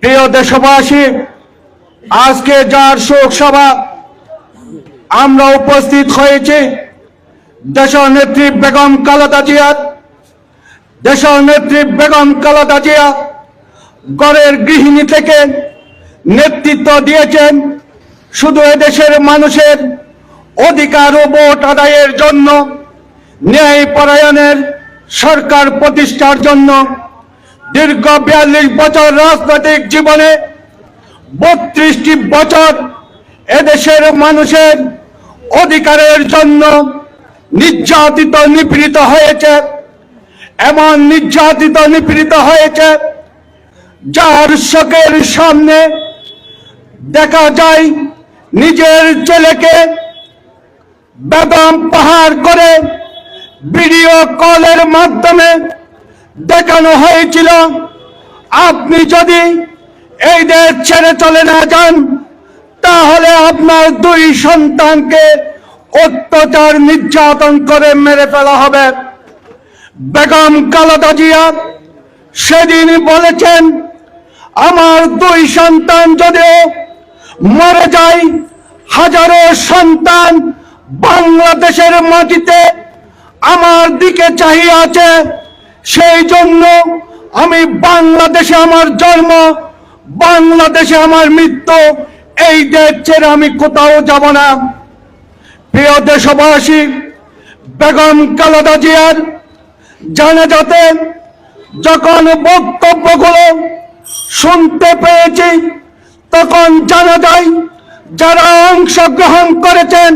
প্রিয় দেশবাসী, আজকে যার শোক সভা আমরা উপস্থিত হয়েছি দেশনেত্রী বেগম খালেদা জিয়ার। দেশনেত্রী বেগম খালেদা জিয়া ঘরের গৃহিণী থেকে নেতৃত্ব দিয়েছেন শুধু এদেশের মানুষের অধিকার ও ভোট আদায়ের জন্য, ন্যায় পরায়ণের সরকার প্রতিষ্ঠার জন্য। দীর্ঘ ৪২ বছর রাজনৈতিক জীবনে ৩২টি বছর এদেশের মানুষের অধিকারের জন্য নির্যাতিত নিপীড়িত হয়েছে। এমন নির্যাতিত নিপীড়িত হয়েছে যার চোখের সামনে দেখা যায় নিজের ছেলেকে বেদম পাহাড় করে ভিডিও কলের মাধ্যমে দেখানো হয়েছিল, আপনি যদি এই দেশ ছেড়ে চলে না যান তাহলে আপনার ২ সন্তানকে অত্যাচার নির্যাতন করে মেরে ফেলা হবে। বেগম খালেদা জিয়া সেদিন বলেছেন, আমার ২ সন্তান যদিও মরে যায়, হাজারো সন্তান বাংলাদেশের মাটিতে আমার দিকে চাহিয়ে আছে। সেই জন্য আমি বাংলাদেশে আমার জন্ম, বাংলাদেশে আমার মৃত্যু, এই দেশ ছেড়ে আমি কোথাও যাব না। প্রিয় দেশবাসী, বেগম খালেদা জিয়ার জানাজাতে যখন বক্তব্যগুলো শুনতে পেয়েছি তখন জানা যায় যারা অংশগ্রহণ করেছেন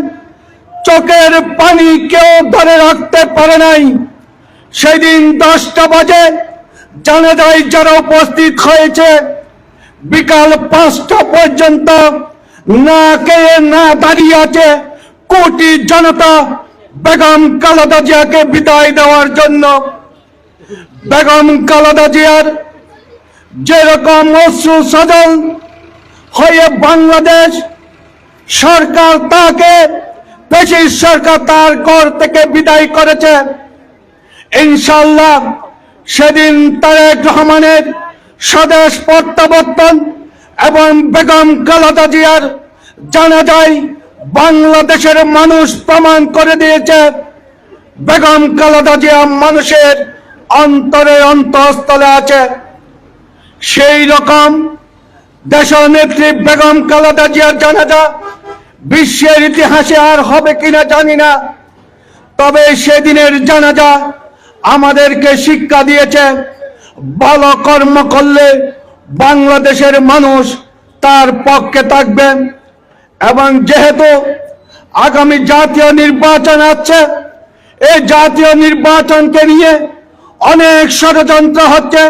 চোখের পানি কেউ ধরে রাখতে পারে নাই। সেদিন 10টা বাজে জানা যায় যারা উপস্থিত হয়েছে, বিকাল 5টা পর্যন্ত না খেয়ে না দাঁড়িয়ে আছে কোটি জনতা বেগম খালেদা জিয়াকে বিদায় দেওয়ার জন্য। বেগম খালেদা জিয়ার যেরকম অশ্রু সজল হয়ে বাংলাদেশ সরকার তাকে, পেশির সরকার তার ঘর থেকে বিদায় করেছে, ইনশাআল্লাহ সেদিন তারেক রহমানের স্বদেশ প্রত্যাবর্তন এবং বেগম খালেদা জিয়ার জানাজায় বাংলাদেশের মানুষ প্রমাণ করে দিয়েছে বেগম খালেদা জিয়া মানুষের অন্তরে অন্তঃস্থলে আছে। সেই রকম দেশনেত্রী বেগম খালেদা জিয়ার জানাজা বিশ্বের ইতিহাসে আর হবে কিনা জানি না, তবে সেদিনের জানাজা আমাদেরকে শিক্ষা দিয়েছে ভালো কর্ম করলে বাংলাদেশের মানুষ তার পক্ষে থাকবেন। এবং যেহেতু আগামী জাতীয় নির্বাচন আছে, এই জাতীয় নির্বাচনকে নিয়ে অনেক ষড়যন্ত্র হচ্ছে,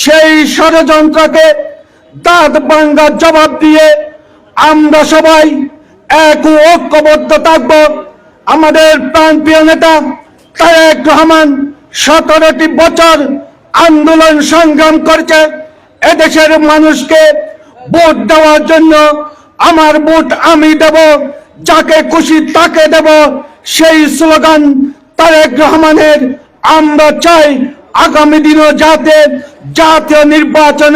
সেই ষড়যন্ত্রকে দাঁত ভাঙার জবাব দিয়ে আমরা সবাই এক ঐক্যবদ্ধ থাকব। আমাদের প্রাণপ্রিয় নেতা তারেক রহমান 17টি বছর আন্দোলন সংগ্রাম করছে এদেশের মানুষকে ভোট দেওয়ার জন্য। আমার ভোট আমি দেব, যাকে খুশি তাকে দেব, সেই স্লোগান তারেক রহমানের। আমরা চাই আগামী দিনও যাতে জাতীয় নির্বাচন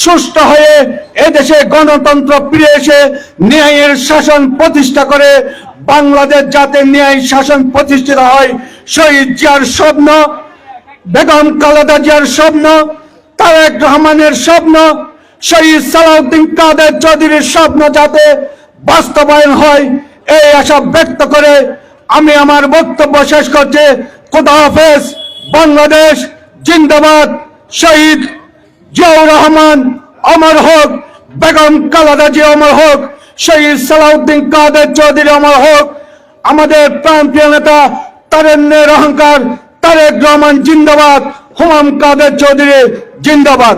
সুষ্ঠু হয়ে এদেশে গণতন্ত্র ফিরে এসে ন্যায়ের শাসন প্রতিষ্ঠা করে বাংলাদেশ যাতে ন্যায় শাসন প্রতিষ্ঠিত হয়। শহীদ জিয়ার স্বপ্ন, বেগম খালেদা জিয়ার স্বপ্ন, তারেক রহমানের স্বপ্ন, শহীদ সালাউদ্দিন কাদের চৌধুরীর স্বপ্ন যাতে বাস্তবায়ন হয়, এই আশা ব্যক্ত করে আমি আমার বক্তব্য শেষ করছি। খোদা হাফেজ। বাংলাদেশ জিন্দাবাদ। শহীদ জিয়াউর রহমান অমর হোক, বেগম খালেদা জিয়া অমর হোক, শহীদ সালাউদ্দিন কাদের চৌধুরী অমর হোক। আমাদের প্রাণপ্রিয় নেতা তারেন্নের অহংকার তারেক রহমান জিন্দাবাদ, হুমায়ুন কাদের চৌধুরী জিন্দাবাদ।